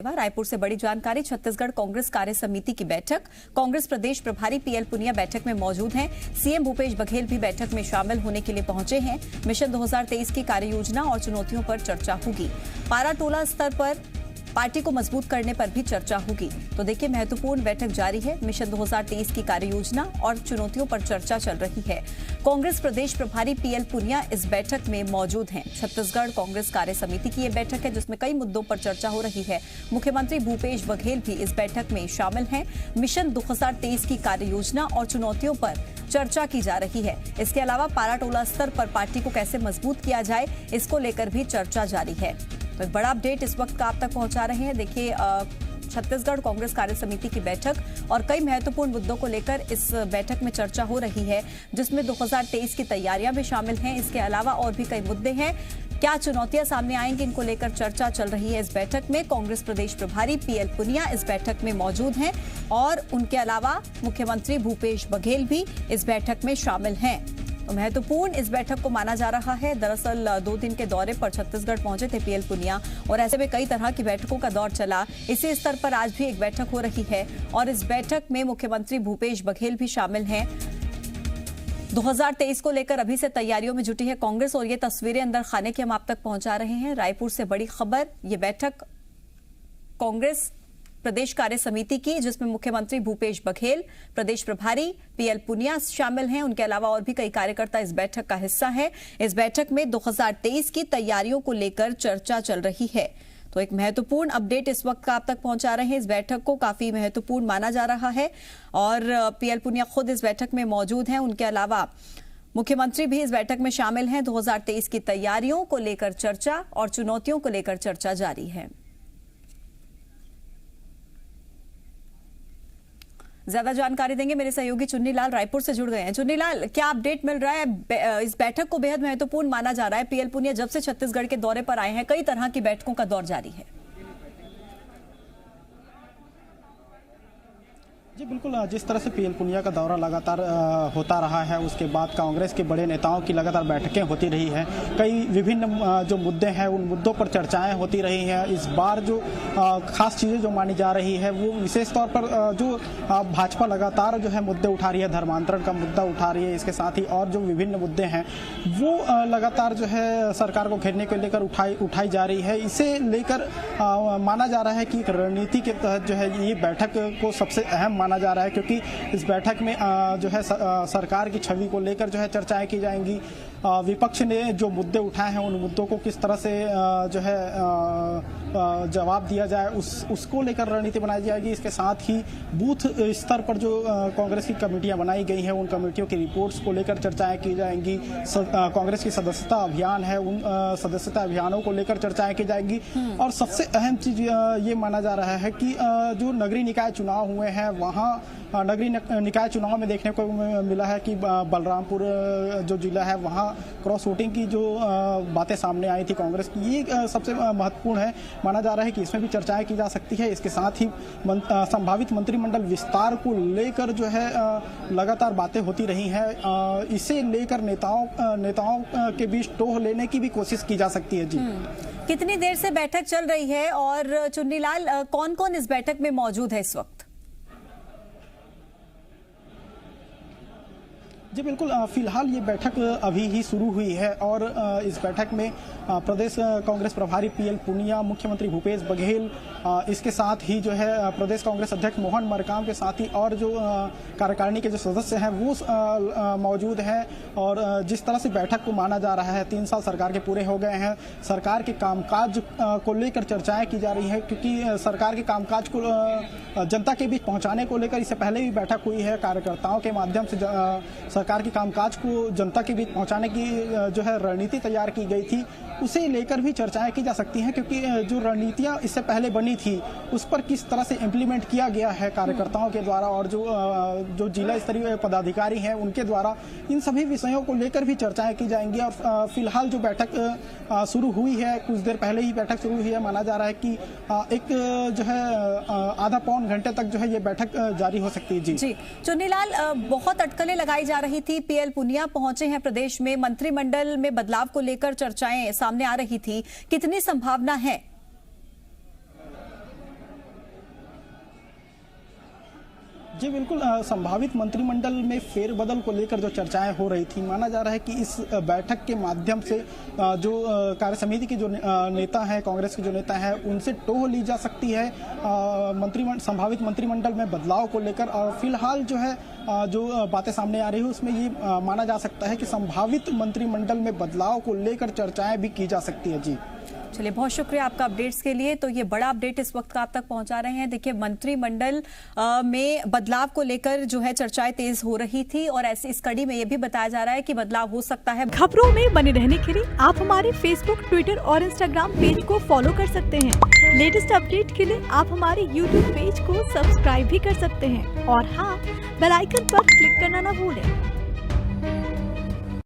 रायपुर से बड़ी जानकारी। छत्तीसगढ़ कांग्रेस कार्य समिति की बैठक। कांग्रेस प्रदेश प्रभारी पीएल पुनिया बैठक में मौजूद हैं। सीएम भूपेश बघेल भी बैठक में शामिल होने के लिए पहुंचे हैं। मिशन 2023 की कार्ययोजना और चुनौतियों पर चर्चा होगी। पारा टोला स्तर पर पार्टी को मजबूत करने पर भी चर्चा होगी। तो देखिए, महत्वपूर्ण बैठक जारी है। मिशन 2023 की कार्ययोजना और चुनौतियों पर चर्चा चल रही है। कांग्रेस प्रदेश प्रभारी पीएल पुनिया इस बैठक में मौजूद हैं। छत्तीसगढ़ कांग्रेस कार्य समिति की यह बैठक है जिसमें कई मुद्दों पर चर्चा हो रही है। मुख्यमंत्री भूपेश बघेल भी इस बैठक में शामिल हैं। मिशन 2023 की कार्ययोजना और चुनौतियों पर चर्चा की जा रही है। इसके अलावा पाराटोला स्तर पर पार्टी को कैसे मजबूत किया जाए, इसको लेकर भी चर्चा जारी है। तो एक बड़ा अपडेट इस वक्त का आप तक पहुंचा रहे हैं। देखिए, छत्तीसगढ़ कांग्रेस कार्य समिति की बैठक और कई महत्वपूर्ण मुद्दों को लेकर इस बैठक में चर्चा हो रही है, जिसमें 2023 की तैयारियां भी शामिल हैं। इसके अलावा और भी कई मुद्दे हैं। क्या चुनौतियां सामने आएंगी, इनको लेकर चर्चा चल रही है इस बैठक में। कांग्रेस प्रदेश प्रभारी पीएल पुनिया इस बैठक में मौजूद हैं और उनके अलावा मुख्यमंत्री भूपेश बघेल भी इस बैठक में शामिल हैं। तो महत्वपूर्ण इस बैठक को माना जा रहा है। दरअसल 2 दिन के दौरे पर छत्तीसगढ़ पहुंचे थे पीएल पुनिया और ऐसे में कई तरह की बैठकों का दौर चला। इसी स्तर पर आज भी एक बैठक हो रही है और इस बैठक में मुख्यमंत्री भूपेश बघेल भी शामिल हैं। 2023 को लेकर अभी से तैयारियों में जुटी है कांग्रेस और ये तस्वीरें अंदर खाने की हम आप तक पहुंचा रहे हैं। रायपुर से बड़ी खबर, ये बैठक कांग्रेस प्रदेश कार्य समिति की, जिसमें मुख्यमंत्री भूपेश बघेल, प्रदेश प्रभारी पीएल पुनिया शामिल हैं। उनके अलावा और भी कई कार्यकर्ता इस बैठक का हिस्सा हैं। इस बैठक में 2023 की तैयारियों को लेकर चर्चा चल रही है। तो एक महत्वपूर्ण अपडेट इस वक्त का आप तक पहुंचा रहे हैं। इस बैठक को काफी महत्वपूर्ण माना जा रहा है और पीएल पुनिया खुद इस बैठक में मौजूद हैं। उनके अलावा मुख्यमंत्री भी इस बैठक में शामिल हैं। 2023 की तैयारियों को लेकर चर्चा और चुनौतियों को लेकर चर्चा जारी है। ज्यादा जानकारी देंगे मेरे सहयोगी चुन्नी लाल, रायपुर से जुड़ गए हैं। चुन्नी लाल, क्या अपडेट मिल रहा है? इस बैठक को बेहद महत्वपूर्ण माना जा रहा है। पीएल पुनिया जब से छत्तीसगढ़ के दौरे पर आए हैं, कई तरह की बैठकों का दौर जारी है। जी बिल्कुल, जिस तरह से पीएल पुनिया का दौरा लगातार होता रहा है, उसके बाद कांग्रेस के बड़े नेताओं की लगातार बैठकें होती रही हैं। कई विभिन्न जो मुद्दे हैं उन मुद्दों पर चर्चाएं होती रही हैं। इस बार जो खास चीज़ें जो मानी जा रही है वो विशेष तौर पर जो भाजपा लगातार जो है मुद्दे उठा रही है, धर्मांतरण का मुद्दा उठा रही है। इसके साथ ही और जो विभिन्न मुद्दे हैं वो लगातार जो है सरकार को घेरने को लेकर उठाई जा रही है। इसे लेकर माना जा रहा है कि रणनीति के तहत जो है ये बैठक को सबसे अहम माना जा रहा है, क्योंकि इस बैठक में जो है सरकार की छवि को लेकर जो है चर्चाएं की जाएंगी। विपक्ष ने जो मुद्दे उठाए हैं उन मुद्दों को किस तरह से जो है जवाब दिया जाए उसको लेकर रणनीति बनाई जाएगी। इसके साथ ही बूथ स्तर पर जो कांग्रेस की कमेटियां बनाई गई हैं उन कमेटियों की रिपोर्ट्स को लेकर चर्चाएं की जाएंगी। कांग्रेस की सदस्यता अभियान है, उन सदस्यता अभियानों को लेकर चर्चाएं की जाएंगी। और सबसे अहम चीज ये माना जा रहा है कि जो नगरीय निकाय चुनाव हुए हैं वहाँ नगरीय निकाय चुनाव में देखने को मिला है कि बलरामपुर जो जिला है वहाँ क्रॉस वोटिंग की जो बातें सामने आई थी कांग्रेस की, ये सबसे महत्वपूर्ण है। माना जा रहा है कि इसमें भी चर्चाएं की जा सकती है। इसके साथ ही संभावित मंत्रिमंडल विस्तार को लेकर जो है लगातार बातें होती रही हैं। इसे लेकर नेताओं के बीच टोह लेने की भी कोशिश की जा सकती है। जी, कितनी देर से बैठक चल रही है और चुन्नी लाल, कौन कौन इस बैठक में मौजूद है इस वक्त? जी बिल्कुल, फिलहाल ये बैठक अभी ही शुरू हुई है और इस बैठक में प्रदेश कांग्रेस प्रभारी पीएल पुनिया, मुख्यमंत्री भूपेश बघेल, इसके साथ ही जो है प्रदेश कांग्रेस अध्यक्ष मोहन मरकाम के साथ ही और जो कार्यकारिणी के जो सदस्य हैं वो मौजूद हैं। और जिस तरह से बैठक को माना जा रहा है, 3 साल सरकार के पूरे हो गए हैं, सरकार के कामकाज को लेकर चर्चाएं की जा रही है, क्योंकि सरकार के कामकाज को जनता के बीच पहुंचाने को लेकर इससे पहले भी बैठक हुई है। कार्यकर्ताओं के माध्यम से सरकार के कामकाज को जनता के बीच पहुंचाने की जो है रणनीति तैयार की गई थी, उसे लेकर भी चर्चाएं की जा सकती हैं, क्योंकि जो रणनीतियां इससे पहले बनी थी उस पर किस तरह से इम्प्लीमेंट किया गया है कार्यकर्ताओं के द्वारा और जो जिला स्तरीय पदाधिकारी हैं उनके द्वारा, इन सभी विषयों को लेकर भी चर्चाएं की जाएंगी। और फिलहाल जो बैठक शुरू हुई है, कुछ देर पहले ही बैठक शुरू हुई है, माना जा रहा है कि एक जो है आधा पौन घंटे तक जो है ये बैठक जारी हो सकती है। जी चुन्नीलाल, बहुत अटकलें लगाई जा रही थी। पीएल पुनिया पहुंचे हैं प्रदेश में, मंत्रिमंडल में बदलाव को लेकर चर्चाएं सामने आ रही थी, कितनी संभावना है? जी बिल्कुल, संभावित मंत्रिमंडल में फेरबदल को लेकर जो चर्चाएं हो रही थी, माना जा रहा है कि इस बैठक के माध्यम से जो कार्य समिति के जो नेता हैं, कांग्रेस के जो नेता हैं, उनसे टोह ली जा सकती है संभावित मंत्रिमंडल में बदलाव को लेकर। और फिलहाल जो है जो बातें सामने आ रही है उसमें ये माना जा सकता है कि संभावित मंत्रिमंडल में बदलाव को लेकर चर्चाएं भी की जा सकती है। जी चलिए, बहुत शुक्रिया आपका अपडेट्स के लिए। तो ये बड़ा अपडेट इस वक्त का आप तक पहुंचा रहे हैं। देखिए, मंत्रिमंडल में बदलाव को लेकर जो है चर्चाएं तेज हो रही थी और ऐसी इस कड़ी में ये भी बताया जा रहा है कि बदलाव हो सकता है। खबरों में बने रहने के लिए आप हमारे फेसबुक, ट्विटर और इंस्टाग्राम पेज को फॉलो कर सकते हैं। लेटेस्ट अपडेट के लिए आप हमारे यूट्यूब पेज को सब्सक्राइब भी कर सकते हैं और हाँ, बेल आइकन पर क्लिक करना न भूलें।